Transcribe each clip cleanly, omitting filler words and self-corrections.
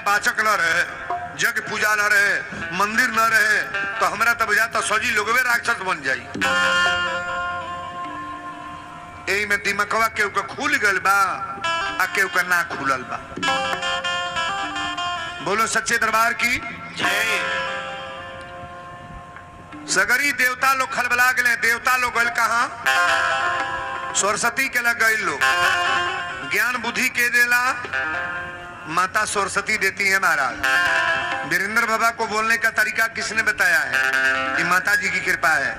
पाचक न रहे, जग पूजा न रहे, मंदिर न रहे, तो हमरा तो बुझाता सजी लोगवे राक्षस बन जाई। एही में दिमकवा केहू के खुल गल बा आ केहू के ना खुलल बा। बोलो सच्चे दरबार की जय। सगरी देवता लोग खलबला गए। देवता लोग गए कहाँ? सरस्वती के लग गए लोग। ज्ञान बुद्धि के देला माता सरस्वती देती है महाराज। वीरेंद्र बाबा को बोलने का तरीका किसने बताया है? कि माता जी की कृपा है।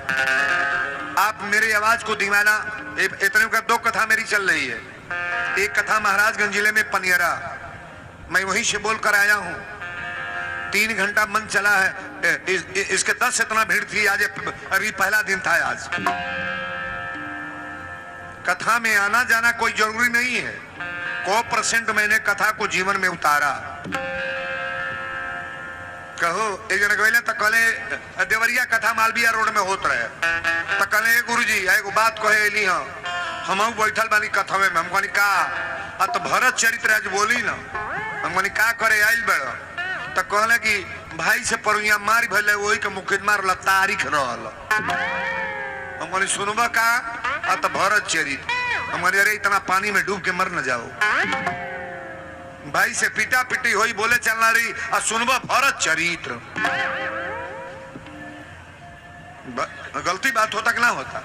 आप मेरी आवाज को दीवाना, इतने का दो कथा मेरी चल रही है। एक कथा महाराजगंज जिले में पनियरा, मैं वहीं से बोल कर आया हूँ। 3 घंटा मन चला है। इसके 10 से इतना भीड़ थी। आज अभी पहला दिन था। आज कथा में आना जाना कोई जरूरी नहीं है। 100% मैंने कथा को जीवन में उतारा। कहो एक जन कहले तो कहले देवरिया कथा मालविया रोड में होत रहे, तो कहले गुरुजी एगो बात कहे एली हम बैठल बानी कथा में। हम कहनी का तो भरत चरित्र आज बोली ना। हम कहनी का करे आइल बड़, तो कहले कि भाई से परुइया मार भले वही के मुकदमा तारीख रहल। हम कहनी सुनबा का? तो भरत चरित्र। हम कहनी अरे इतना पानी में डूब के मर न जाओ। भाई से पिटा पिटी हुई, बोले चलना रही और सुनबा भरत चरित्र। गलती बात होता कि ना होता?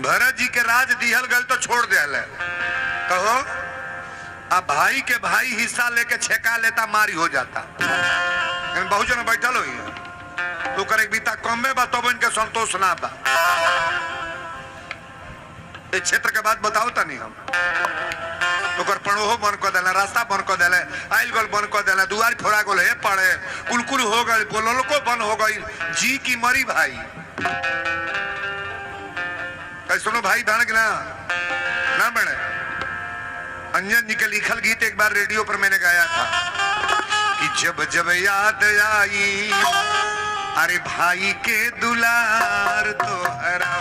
भरत जी के राज दिहल गल तो छोड़ दे। कहो अब भाई के भाई हिस्सा लेके छेका लेता मारी हो जाता। बहुत जन बैठल हो तो करे बीता कमे बा तो इनके संतोष ना बा। एक क्षेत्र के बात बताओ तनी हम तो पड़ोहो बन कर देला, रास्ता बन कर देले, आइल गल बन कर देला, दुआर फोड़ा गल है पड़े कुलकुल हो गई, बोलो को बन हो गई। जी की मरी भाई सुनो भाई बहन ना बने। अंजन जी के लिखल गीत एक बार रेडियो पर मैंने गाया था कि जब जब याद आई अरे भाई के दुलार तो हरा।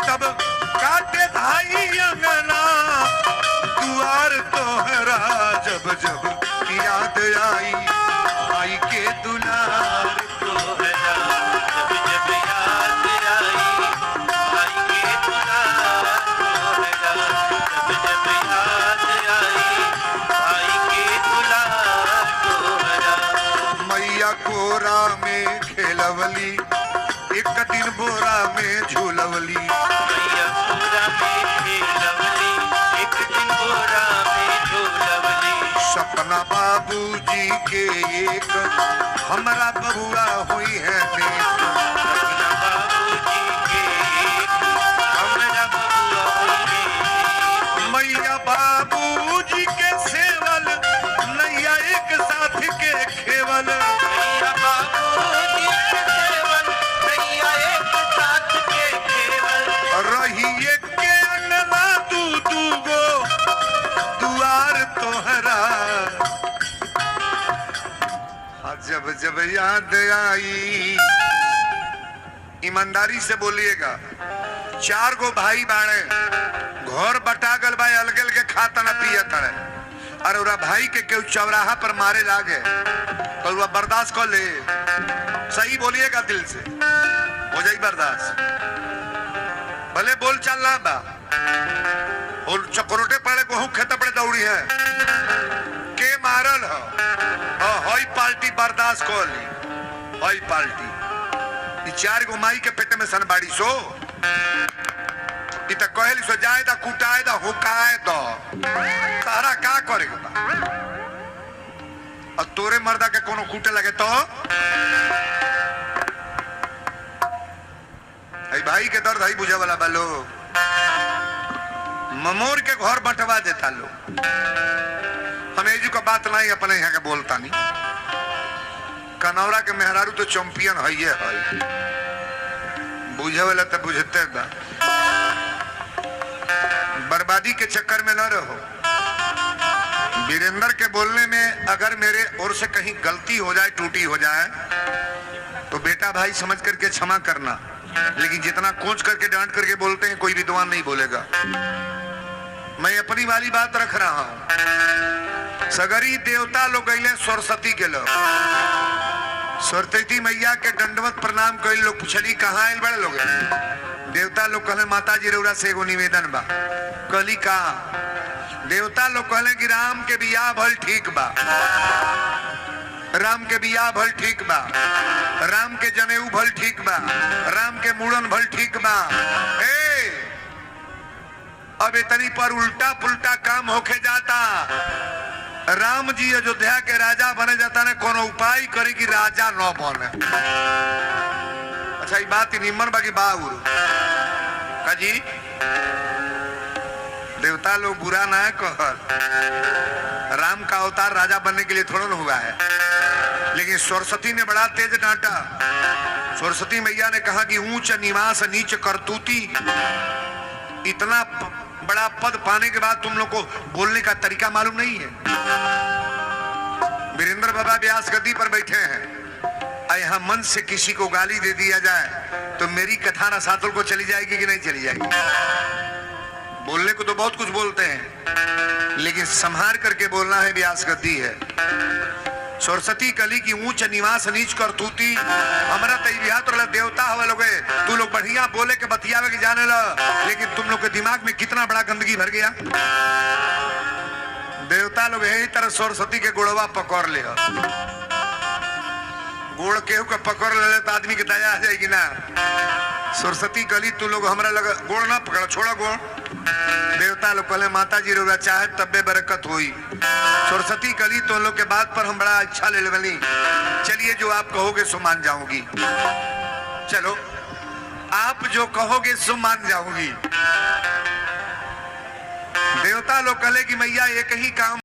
तब काटे धाई अंगना दुआर तोहरा। जब जब याद आई भाई के दुलार तोहरा। जब जब याद आई भाई के दुलार तोहरा। जब जब याद आई भाई के दुलार तोहरा। मैया कोरा में खेलवली एक दिन बोरा में झूलवली। मैया कोरा में खेलवली एक दिन बोरा में झूलवली। सपना बाबूजी के एक हमरा बबुआ हुई है नेक। सपना बाबूजी के एक हमरा बबुआ हुई है। मैया बाबूजी के सेवल नैया एक साथ के खेवल। मैया बाबूजी के सेवल नैया एक साथ के खेवल। रही एक के अंगना तू गो दुआर तोहरा। जब जब याद आई, ईमानदारी से बोलिएगा। 4 गो भाई बाड़े, घर बटा गल भाई अलग अलग खाता न पिया तड़े। अरे उरा भाई के केहू चौराहा पर मारे लागे तो वह बर्दाश्त कर ले। सही बोलिएगा, दिल से हो जाए बर्दाश्त। भले बोल चल रहा बा और चक्रोटे पड़े गेहूं खेत पड़े दौड़ी है के मारल हो हई पार्टी बर्दाश्त कर ली। हई पार्टी 4 गो माई के पेट में सनबाड़ी सो तो कहली सो जाए दा कुटाए दा हुकाए दो तारा का करे और तोरे मर्दा के कोनो कूटे लगे तो भाई के दर्द है बुझे वाला बालो। ममोर के घर बंटवा देता लो। हम एजू का बात नहीं अपने यहाँ के बोलता नहीं। कनौरा के मेहरारू तो चैंपियन है ये है। बुझे वाला तो बुझते बा। बर्बादी के चक्कर में न रहो। वीरेंद्र के बोलने में अगर मेरे ओर से कहीं गलती हो जाए, टूटी हो जाए, तो बेटा भाई समझ करके क्षमा करना। लेकिन जितना कोच करके डांट करके बोलते हैं कोई विद्वान नहीं बोलेगा। मैं अपनी वाली बात रख रहा हूं। सगरी देवता लोग गईले सरस्वती के लोग, सरस्वती मैया के दंडवत प्रणाम कई लोग। पूछली कहाँ आयल बड़े लोग? देवता लोग कहले माता जी रउरा से एगो निवेदन बा। कहली का? देवता लोग कहले कि राम के बियाह भल ठीक बा, राम के बियाह भल ठीक बा, राम के जनेऊ भल ठीक बा, राम के मुड़न भल ठीक बा। अब इतनी पर उल्टा पुल्टा काम होके जाता। राम जी अयोध्या के राजा बने जाता ने कोनो उपाय करी कि राजा न बने। अच्छा ये बात निम्न बाकी बाउर का जी, देवता लोग बुरा ना है कहल। राम का अवतार राजा बनने के लिए थोड़ा ना हुआ है। लेकिन सरस्वती ने बड़ा तेज डांटा। सरस्वती मैया ने कहा कि ऊंच निवास नीच करतूती। इतना बड़ा पद पाने के बाद तुम लोग को बोलने का तरीका मालूम नहीं है। वीरेंद्र बाबा व्यास गद्दी पर बैठे हैं। यहाँ मन से किसी को गाली दे दिया जाए तो मेरी कथा रसातल को चली जाएगी कि नहीं चली जाएगी? बोलने को तो बहुत कुछ बोलते हैं, लेकिन संभार करके बोलना है, व्यास गद्दी है। सरस्वती कली की ऊंच निवास नीच कर तूती। हमारा तो देवता हवा लोग, तू लोग बढ़िया बोले के बतियावे के जाने ला, लेकिन तुम लोग के दिमाग में कितना बड़ा गंदगी भर गया। देवता लोग यही तरह सरस्वती के गुड़वा पकड़ ले। गुड़ केहू का पकड़ ले तो आदमी के दया आ जाएगी ना। सरस्वती कली तू लोग हमारा लगा गोड़ ना पकड़, छोड़ा गोड़। देवता लोग कहले माता जी रोगा चाहे तब्बे बरकत हुई। सरस्वती कली तो लोग के बात पर हम बड़ा अच्छा ले लेवली। चलिए जो आप कहोगे सो मान जाऊंगी। चलो आप जो कहोगे सो मान जाऊंगी। देवता लोग कहले कि मैया एक ही काम